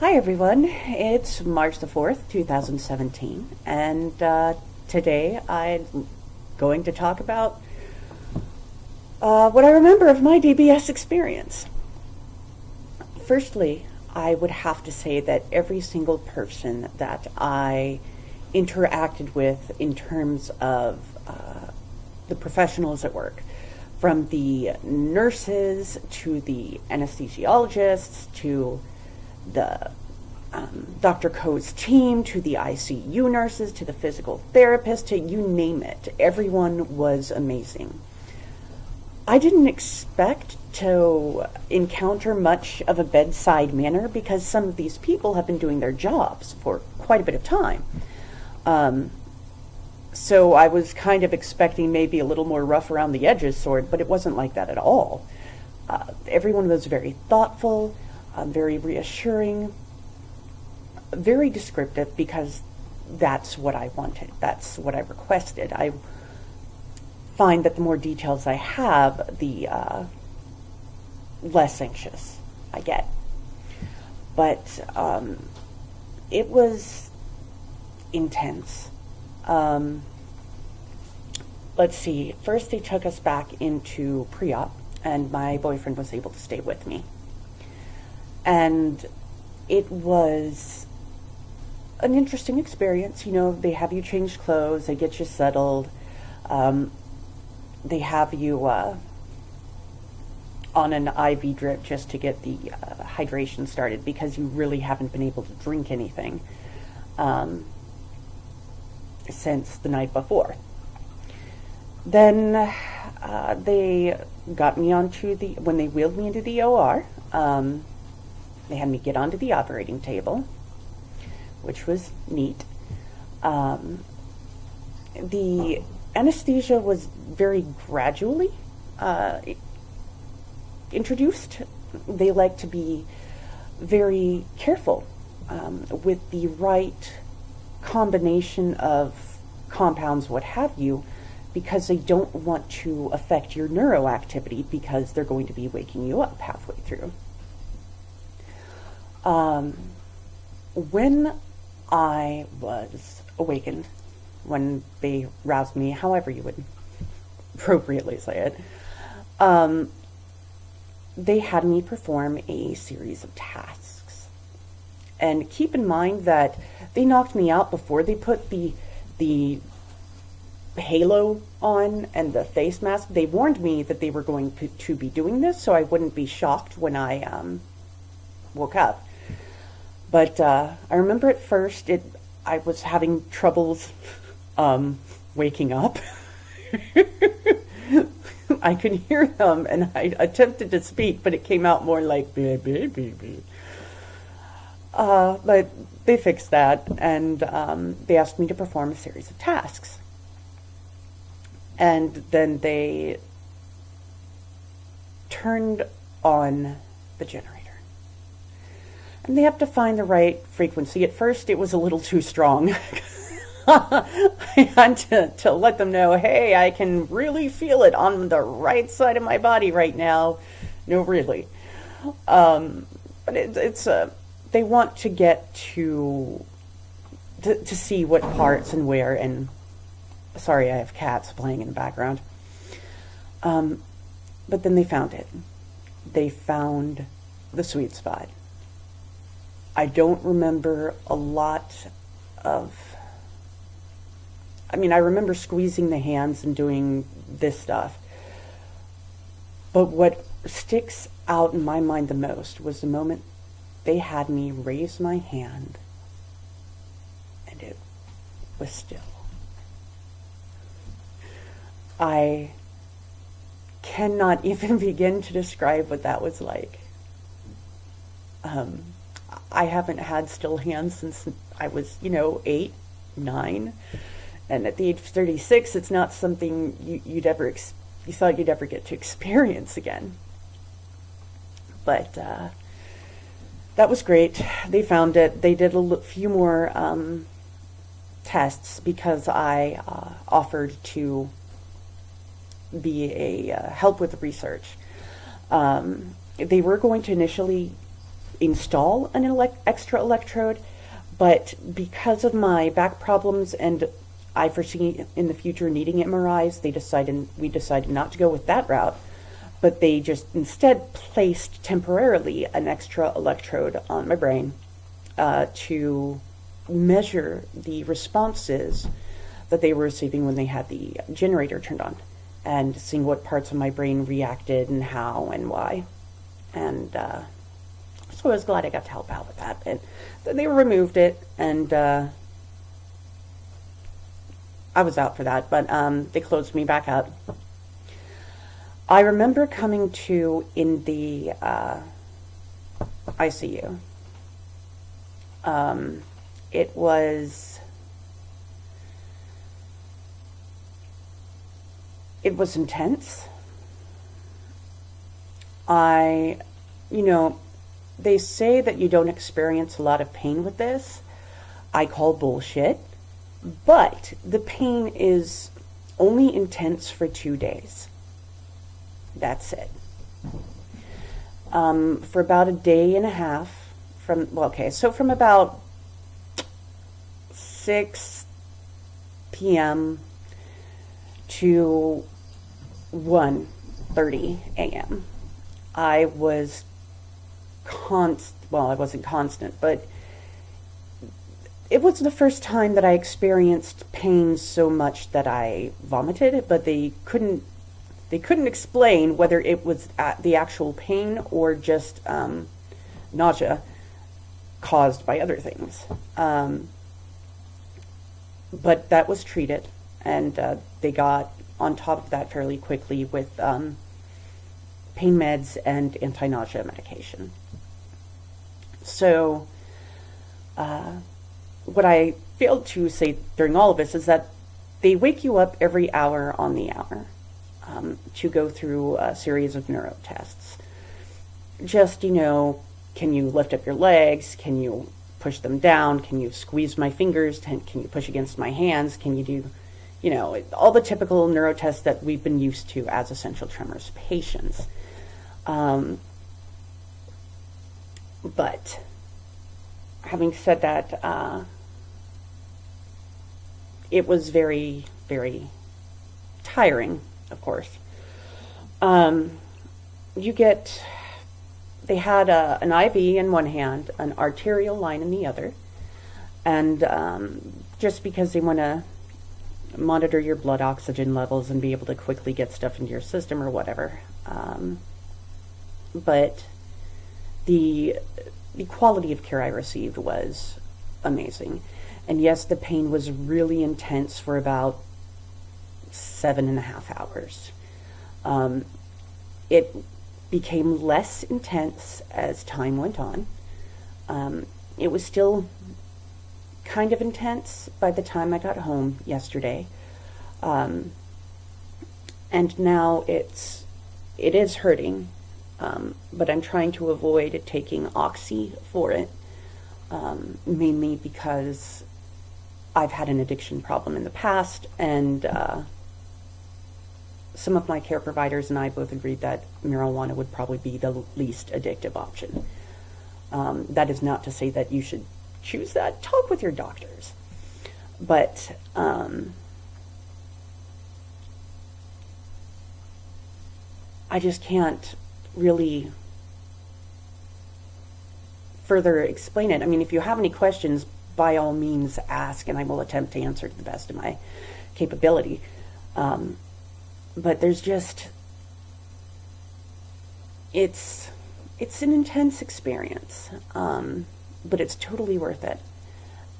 Hi everyone, it's March the 4th, 2017, and today I'm going to talk about what I remember of my DBS experience. Firstly, I would have to say that every single person that I interacted with in terms of the professionals at work, from the nurses to the anesthesiologists to the Dr. Coe's team, to the ICU nurses, to the physical therapist, to you name it. Everyone was amazing. I didn't expect to encounter much of a bedside manner because some of these people have been doing their jobs for quite a bit of time. So I was kind of expecting maybe a little more rough around the edges sort, but it wasn't like that at all. Everyone was very thoughtful, very reassuring, very descriptive, because that's what I wanted. That's what I requested. I find that the more details I have, the less anxious I get. But it was intense. Let's see. First, they took us back into pre-op, and my boyfriend was able to stay with me. And it was an interesting experience. You know, they have you change clothes, they get you settled, they have you on an IV drip just to get the hydration started, because you really haven't been able to drink anything since the night before. Then they got me onto when they wheeled me into the OR, they had me get onto the operating table, which was neat. The anesthesia was very gradually introduced. They like to be very careful with the right combination of compounds, what have you, because they don't want to affect your neuroactivity, because they're going to be waking you up halfway through. When I was awakened, when they roused me, however you would appropriately say it, they had me perform a series of tasks. And keep in mind that they knocked me out before they put the halo on and the face mask. They warned me that they were going to be doing this, so I wouldn't be shocked when I woke up. But I remember at first I was having troubles waking up. I could hear them, and I attempted to speak, but it came out more like "bee, bee, bee, bee." But they fixed that, and they asked me to perform a series of tasks. And then they turned on the generator. And they have to find the right frequency. At first, it was a little too strong. I had to let them know, hey, I can really feel it on the right side of my body right now. No, really. But it's they want to get to see what parts and where. And sorry, I have cats playing in the background. But then they found it. They found the sweet spot. I don't remember a lot of... I mean, I remember squeezing the hands and doing this stuff. But what sticks out in my mind the most was the moment they had me raise my hand and it was still. I cannot even begin to describe what that was like. I haven't had still hands since I was, 8, 9. And at the age of 36, it's not something you thought you'd ever get to experience again. But that was great. They found it. They did a few more tests, because I offered to be a help with the research. They were going to initially install an extra electrode, but because of my back problems and I foresee in the future needing MRIs, we decided not to go with that route, but they just instead placed temporarily an extra electrode on my brain to measure the responses that they were receiving when they had the generator turned on, and seeing what parts of my brain reacted and how and why. And so I was glad I got to help out with that. And they removed it, and I was out for that, but they closed me back up. I remember coming to in the ICU. It was intense. They say that you don't experience a lot of pain with this. I call bullshit. But the pain is only intense for 2 days. That's it. For about a day and a half from about 6 p.m. to 1:30 a.m. I was I wasn't constant, but it was the first time that I experienced pain so much that I vomited, but they couldn't explain whether it was the actual pain or just nausea caused by other things. But that was treated, and they got on top of that fairly quickly with pain meds and anti-nausea medication. So what I failed to say during all of this is that they wake you up every hour on the hour to go through a series of neuro tests. Just, can you lift up your legs? Can you push them down? Can you squeeze my fingers? Can you push against my hands? Can you do, all the typical neuro tests that we've been used to as essential tremors patients. But having said that, it was very, very tiring, of course. They had an IV in one hand, an arterial line in the other, and just because they want to monitor your blood oxygen levels and be able to quickly get stuff into your system or whatever. But the quality of care I received was amazing. And yes, the pain was really intense for about 7.5 hours. It became less intense as time went on. It was still kind of intense by the time I got home yesterday. And now it is hurting, but I'm trying to avoid taking Oxy for it, mainly because I've had an addiction problem in the past, and some of my care providers and I both agreed that marijuana would probably be the least addictive option. That is not to say that you should choose that. Talk with your doctors. But I just can't really further explain it. I mean, if you have any questions, by all means ask, and I will attempt to answer to the best of my capability. But there's just, it's an intense experience, but it's totally worth it.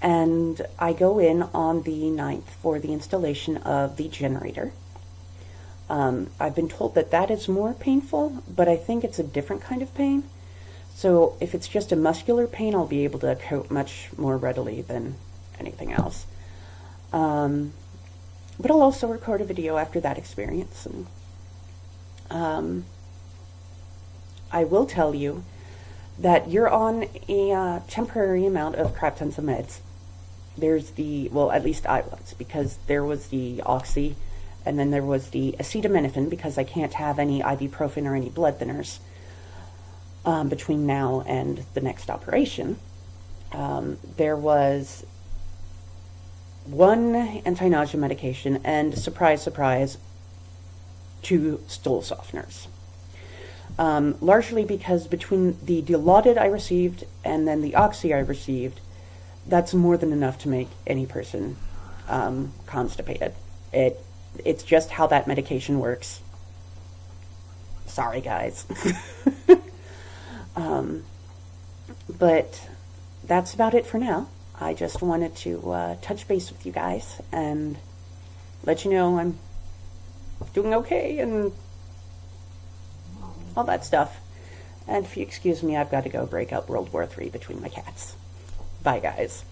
And I go in on the 9th for the installation of the generator. I've been told that is more painful, but I think it's a different kind of pain. So if it's just a muscular pain, I'll be able to cope much more readily than anything else. But I'll also record a video after that experience. And I will tell you that you're on a temporary amount of crap tons of meds. There's at least I was, because there was the Oxy, and then there was the acetaminophen, because I can't have any ibuprofen or any blood thinners. between now and the next operation. There was one anti-nausea medication and, surprise, surprise, 2 stool softeners. Largely because between the Dilaudid I received and then the Oxy I received, that's more than enough to make any person constipated. It's just how that medication works. Sorry, guys. But that's about it for now. I just wanted to touch base with you guys and let you know I'm doing okay and all that stuff. And if you excuse me, I've got to go break up World War III between my cats. Bye, guys.